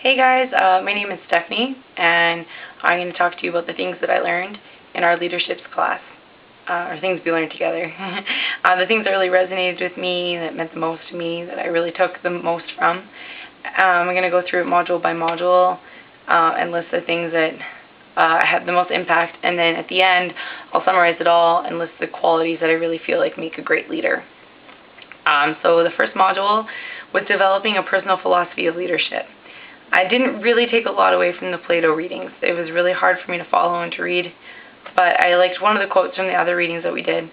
Hey guys, my name is Stephanie, and I'm going to talk to you about the things that I learned in our leaderships class, or things we learned together. The things that really resonated with me, that meant the most to me, that I really took the most from. I'm going to go through it module by module and list the things that had the most impact, and then at the end I'll summarize it all and list the qualities that I really feel like make a great leader. So the first module was developing a personal philosophy of leadership. I didn't really take a lot away from the Plato readings. It was really hard for me to follow and to read, but I liked one of the quotes from the other readings that we did.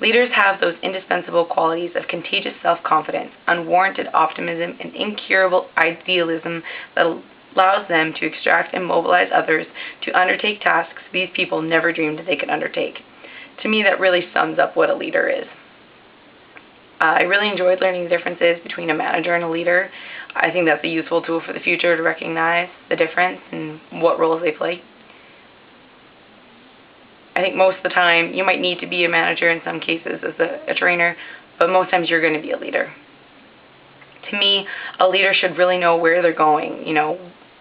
Leaders have those indispensable qualities of contagious self-confidence, unwarranted optimism, and incurable idealism that allows them to extract and mobilize others to undertake tasks these people never dreamed they could undertake. To me, that really sums up what a leader is. I really enjoyed learning the differences between a manager and a leader. I think that's a useful tool for the future to recognize the difference and what roles they play. I think most of the time you might need to be a manager in some cases as a trainer, but most times you're going to be a leader. To me, a leader should really know where they're going,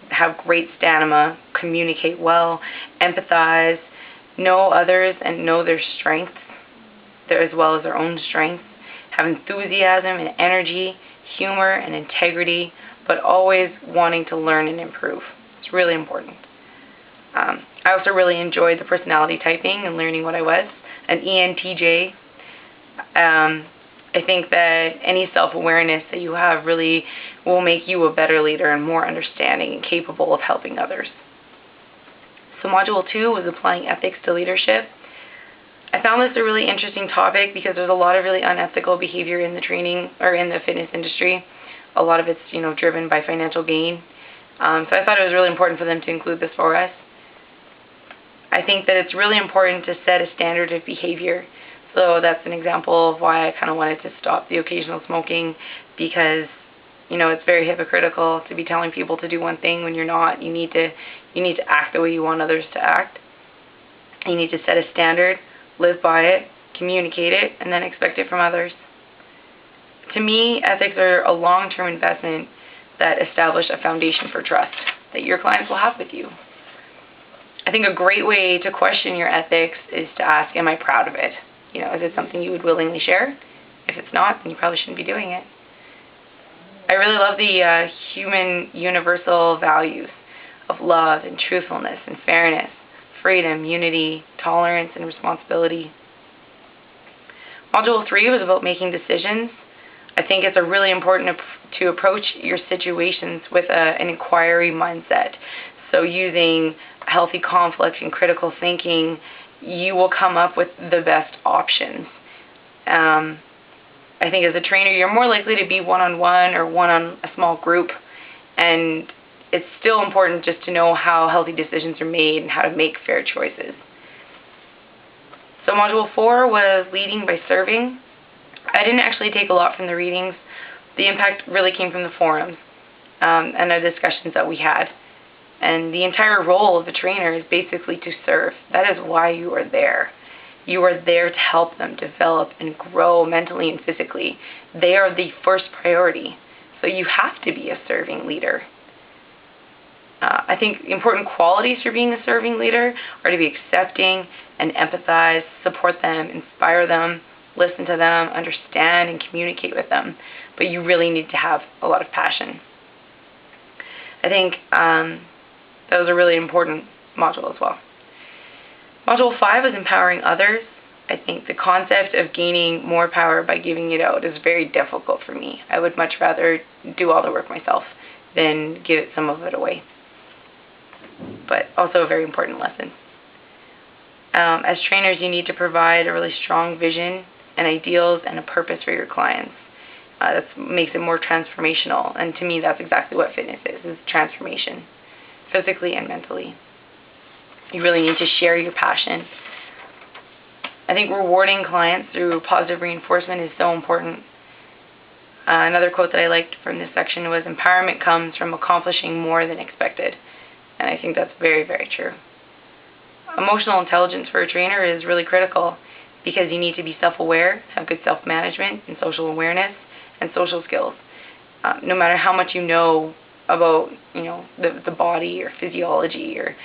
have great stamina, communicate well, empathize, know others and know their strengths as well as their own strengths. Have enthusiasm and energy, humor and integrity, but always wanting to learn and improve. It's really important. I also really enjoyed the personality typing and learning what I was, an ENTJ. I think that any self-awareness that you have really will make you a better leader and more understanding and capable of helping others. So Module 2 was applying ethics to leadership. I found this a really interesting topic because there's a lot of really unethical behavior in the training or in the fitness industry. A lot of it's, driven by financial gain. So I thought it was really important for them to include this for us. I think that it's really important to set a standard of behavior. So that's an example of why I kind of wanted to stop the occasional smoking, because it's very hypocritical to be telling people to do one thing when you're not. You need to act the way you want others to act. You need to set a standard, live by it, communicate it, and then expect it from others. To me, ethics are a long-term investment that establish a foundation for trust that your clients will have with you. I think a great way to question your ethics is to ask, am I proud of it? Is it something you would willingly share? If it's not, then you probably shouldn't be doing it. I really love the human universal values of love and truthfulness and fairness, freedom, unity, tolerance, and responsibility. Module 3 was about making decisions. I think it's really important to approach your situations with an inquiry mindset. So using healthy conflict and critical thinking, you will come up with the best options. I think as a trainer, you're more likely to be one-on-one or one on a small group, and it's still important just to know how healthy decisions are made and how to make fair choices. So Module 4 was leading by serving. I didn't actually take a lot from the readings. The impact really came from the forums and the discussions that we had. And the entire role of a trainer is basically to serve. That is why you are there. You are there to help them develop and grow mentally and physically. They are the first priority. So you have to be a serving leader. I think important qualities for being a serving leader are to be accepting and empathize, support them, inspire them, listen to them, understand and communicate with them. But you really need to have a lot of passion. I think that was a really important module as well. Module 5 is empowering others. I think the concept of gaining more power by giving it out is very difficult for me. I would much rather do all the work myself than give some of it away. But also a very important lesson. As trainers, you need to provide a really strong vision and ideals and a purpose for your clients. That makes it more transformational, and to me that's exactly what fitness is transformation, physically and mentally. You really need to share your passion. I think rewarding clients through positive reinforcement is so important. Another quote that I liked from this section was, empowerment comes from accomplishing more than expected. And I think that's very, very true. Emotional intelligence for a trainer is really critical because you need to be self-aware, have good self-management and social awareness and social skills. No matter how much you know, about, the body or physiology or,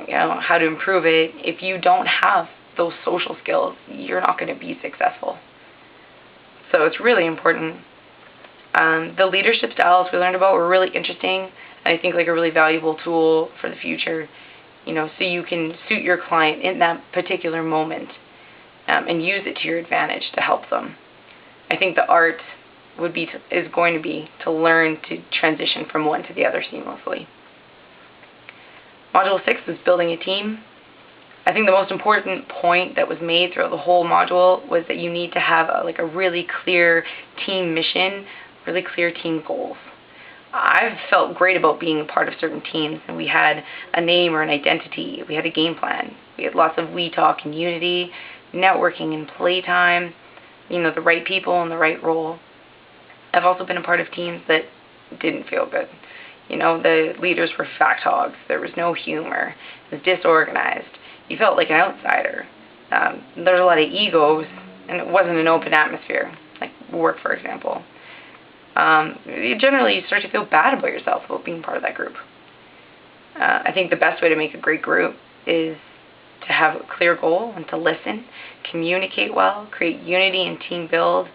how to improve it, if you don't have those social skills, you're not going to be successful. So it's really important. The leadership styles we learned about were really interesting, and I think like a really valuable tool for the future, so you can suit your client in that particular moment and use it to your advantage to help them. I think the art is going to be to learn to transition from one to the other seamlessly. Module 6 is building a team. I think the most important point that was made throughout the whole module was that you need to have a really clear team mission, really clear team goals. I've felt great about being a part of certain teams, and we had a name or an identity. We had a game plan. We had lots of we talk and unity, networking and playtime, the right people in the right role. I've also been a part of teams that didn't feel good. The leaders were fact hogs. There was no humor. It was disorganized. You felt like an outsider. There was a lot of egos, and it wasn't an open atmosphere, like work, for example. You generally start to feel bad about yourself about being part of that group. I think the best way to make a great group is to have a clear goal and to listen, communicate well, create unity and team build,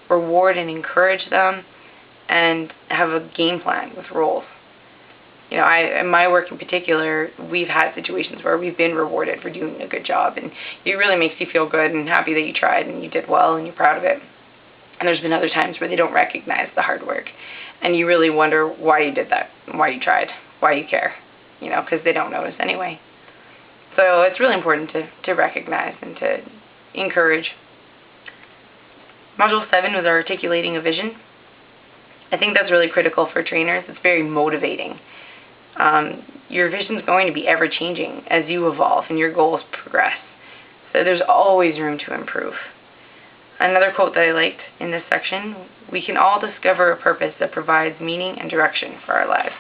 reward and encourage them, and have a game plan with roles. In my work in particular, we've had situations where we've been rewarded for doing a good job, and it really makes you feel good and happy that you tried and you did well and you're proud of it. And there's been other times where they don't recognize the hard work, and you really wonder why you did that, why you tried, why you care, because they don't notice anyway. So it's really important to recognize and to encourage. Module 7 was articulating a vision. I think that's really critical for trainers. It's very motivating. Your vision is going to be ever-changing as you evolve and your goals progress. So there's always room to improve. Another quote that I liked in this section: we can all discover a purpose that provides meaning and direction for our lives.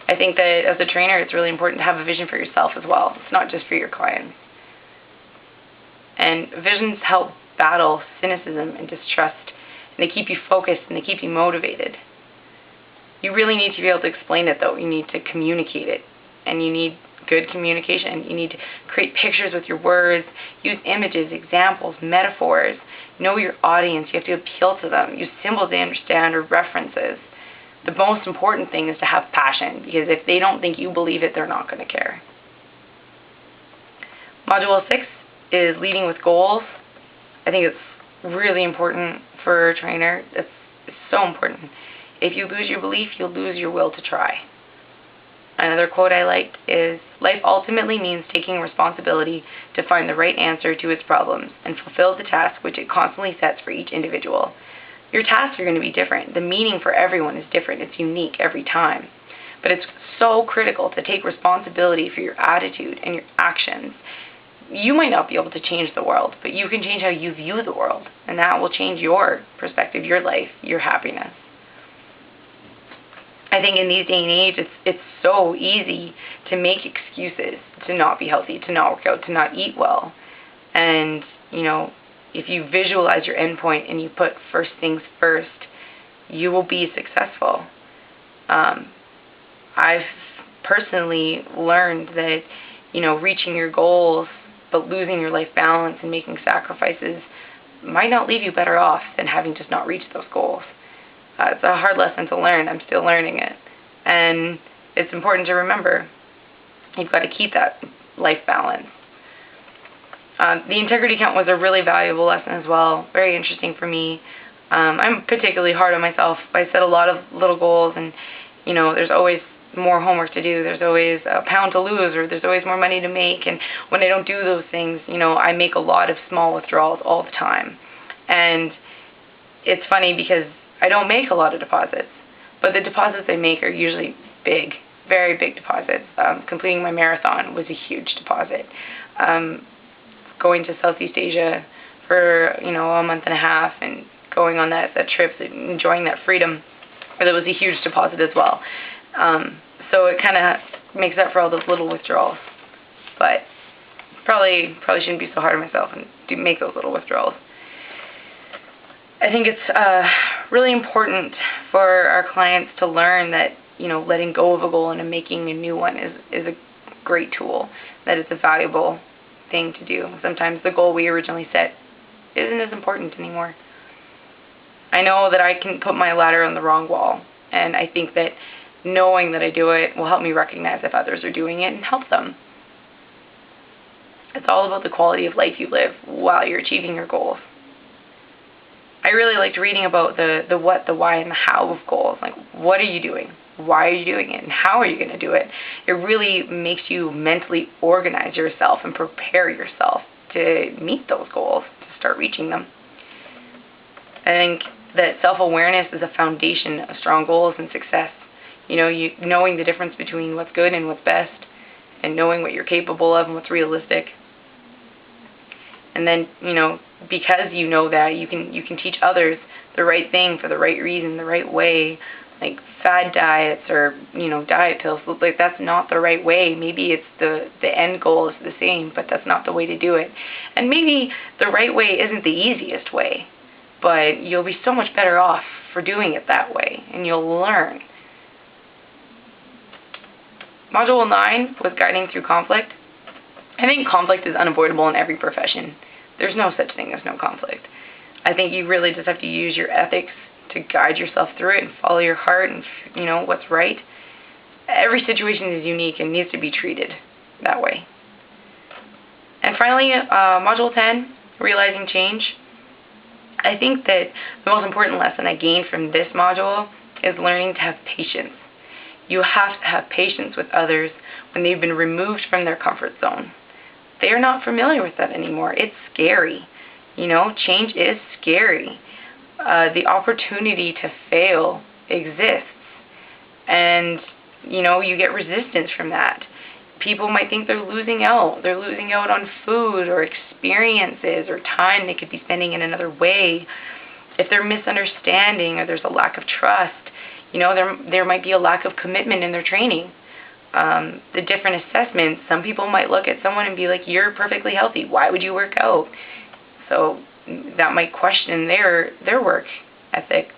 I think that as a trainer, it's really important to have a vision for yourself as well. It's not just for your clients. And visions help battle cynicism and distrust, and they keep you focused and they keep you motivated. You really need to be able to explain it, though. You need to communicate it, and you need good communication. You need to create pictures with your words, use images, examples, metaphors, know your audience. You have to appeal to them, use symbols they understand or references. The most important thing is to have passion, because if they don't think you believe it, they're not going to care. Module 6 is leading with goals. I think it's really important for a trainer. It's so important. If you lose your belief, you'll lose your will to try. Another quote I liked is, life ultimately means taking responsibility to find the right answer to its problems and fulfill the task which it constantly sets for each individual. Your tasks are going to be different. The meaning for everyone is different. It's unique every time. But it's so critical to take responsibility for your attitude and your actions. You might not be able to change the world, but you can change how you view the world, and that will change your perspective, your life, your happiness. I think in these day and age, it's so easy to make excuses to not be healthy, to not work out, to not eat well. And, if you visualize your endpoint and you put first things first, you will be successful. I've personally learned that, reaching your goals but losing your life balance and making sacrifices might not leave you better off than having just not reached those goals. It's a hard lesson to learn. I'm still learning it. And it's important to remember, you've got to keep that life balance. The integrity count was a really valuable lesson as well. Very interesting for me. I'm particularly hard on myself. I set a lot of little goals, and, there's always more homework to do. There's always a pound to lose, or there's always more money to make. And when I don't do those things, I make a lot of small withdrawals all the time. And it's funny because I don't make a lot of deposits, but the deposits I make are usually big, very big deposits. Completing my marathon was a huge deposit. Going to Southeast Asia for, a month and a half and going on that trip, enjoying that freedom, that was a huge deposit as well. So it kind of makes up for all those little withdrawals. But probably shouldn't be so hard on myself and make those little withdrawals. I think it's really important for our clients to learn that, letting go of a goal and making a new one is a great tool, that it's a valuable thing to do. Sometimes the goal we originally set isn't as important anymore. I know that I can put my ladder on the wrong wall, and I think that knowing that I do it will help me recognize if others are doing it and help them. It's all about the quality of life you live while you're achieving your goals. I really liked reading about the what, the why, and the how of goals. Like, what are you doing? Why are you doing it? And how are you going to do it? It really makes you mentally organize yourself and prepare yourself to meet those goals, to start reaching them. I think that self-awareness is a foundation of strong goals and success. Knowing the difference between what's good and what's best, and knowing what you're capable of and what's realistic. And then, because you know that, you can teach others the right thing for the right reason, the right way. Like fad diets or, diet pills, like that's not the right way. Maybe it's the end goal is the same, but that's not the way to do it. And maybe the right way isn't the easiest way, but you'll be so much better off for doing it that way, and you'll learn. Module 9 was guiding through conflict. I think conflict is unavoidable in every profession. There's no such thing as no conflict. I think you really just have to use your ethics to guide yourself through it and follow your heart and, what's right. Every situation is unique and needs to be treated that way. And finally, Module 10, realizing change. I think that the most important lesson I gained from this module is learning to have patience. You have to have patience with others when they've been removed from their comfort zone. They are not familiar with that anymore. It's scary. Change is scary. The opportunity to fail exists. And, you get resistance from that. People might think they're losing out. They're losing out on food or experiences or time they could be spending in another way. If they're misunderstanding or there's a lack of trust, there might be a lack of commitment in their training. The different assessments, some people might look at someone and be like, you're perfectly healthy. Why would you work out? So that might question their work ethic.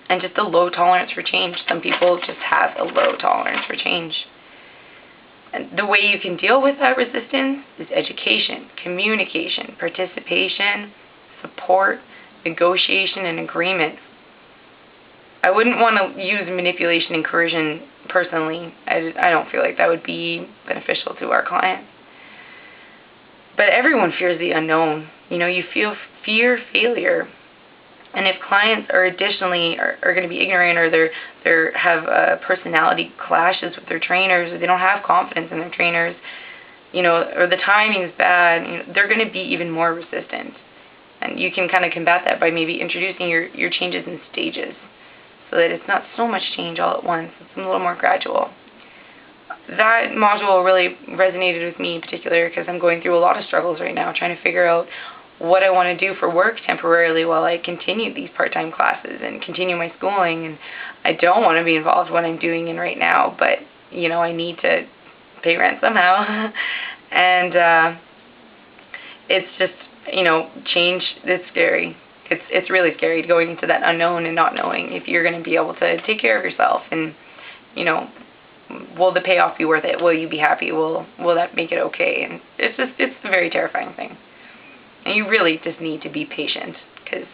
And just a low tolerance for change. Some people just have a low tolerance for change. And the way you can deal with that resistance is education, communication, participation, support, negotiation, and agreement. I wouldn't want to use manipulation and coercion personally. I don't feel like that would be beneficial to our clients. But everyone fears the unknown. You fear failure. And if clients are additionally are going to be ignorant, or they have personality clashes with their trainers, or they don't have confidence in their trainers, or the timing is bad, they're going to be even more resistant. And you can kind of combat that by maybe introducing your changes in stages, so that it's not so much change all at once. It's a little more gradual. That module really resonated with me in particular because I'm going through a lot of struggles right now, trying to figure out what I want to do for work temporarily while I continue these part-time classes and continue my schooling. And I don't want to be involved in what I'm doing in right now, but I need to pay rent somehow. And it's just, change is scary. It's really scary going into that unknown and not knowing if you're going to be able to take care of yourself, and will the payoff be worth it? Will you be happy? Will that make it okay? And it's a very terrifying thing. And you really just need to be patient, because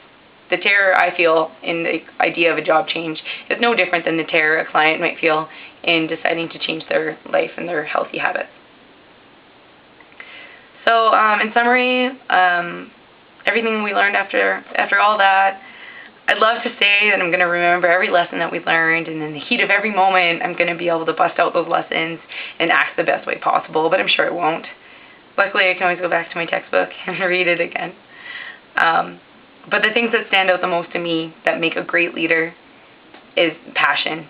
the terror I feel in the idea of a job change is no different than the terror a client might feel in deciding to change their life and their healthy habits. So in summary, everything we learned after all that, I'd love to say that I'm going to remember every lesson that we learned, and in the heat of every moment, I'm going to be able to bust out those lessons and act the best way possible, but I'm sure it won't. Luckily, I can always go back to my textbook and read it again. But the things that stand out the most to me that make a great leader is passion,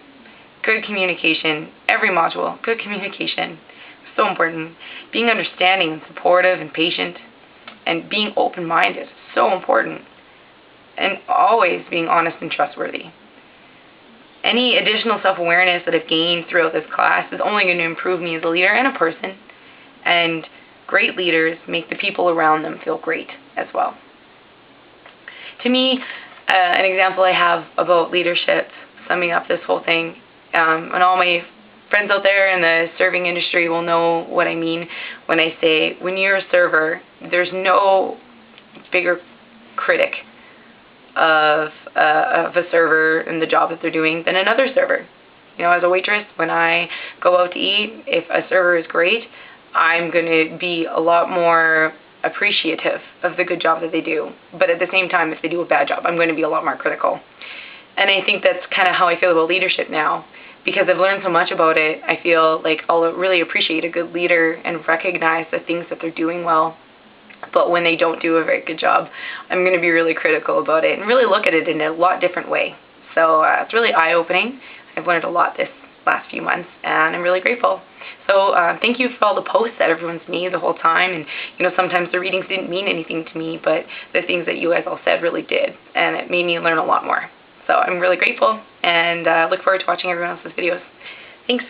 good communication, every module, good communication, so important. Being understanding and supportive and patient, and being open-minded, so important. And always being honest and trustworthy. Any additional self-awareness that I've gained throughout this class is only going to improve me as a leader and a person. And great leaders make the people around them feel great as well. To me, an example I have about leadership, summing up this whole thing, and all my friends out there in the serving industry will know what I mean when I say, when you're a server, there's no bigger critic of a server and the job that they're doing than another server. You know, as a waitress, when I go out to eat, if a server is great, I'm going to be a lot more appreciative of the good job that they do. But at the same time, if they do a bad job, I'm going to be a lot more critical. And I think that's kind of how I feel about leadership now. Because I've learned so much about it, I feel like I'll really appreciate a good leader and recognize the things that they're doing well. But when they don't do a very good job, I'm going to be really critical about it and really look at it in a lot different way. So it's really eye-opening. I've learned a lot this last few months, and I'm really grateful. So thank you for all the posts that everyone's made the whole time. And, you know, sometimes the readings didn't mean anything to me, but the things that you guys all said really did, and it made me learn a lot more. So I'm really grateful, and look forward to watching everyone else's videos. Thanks.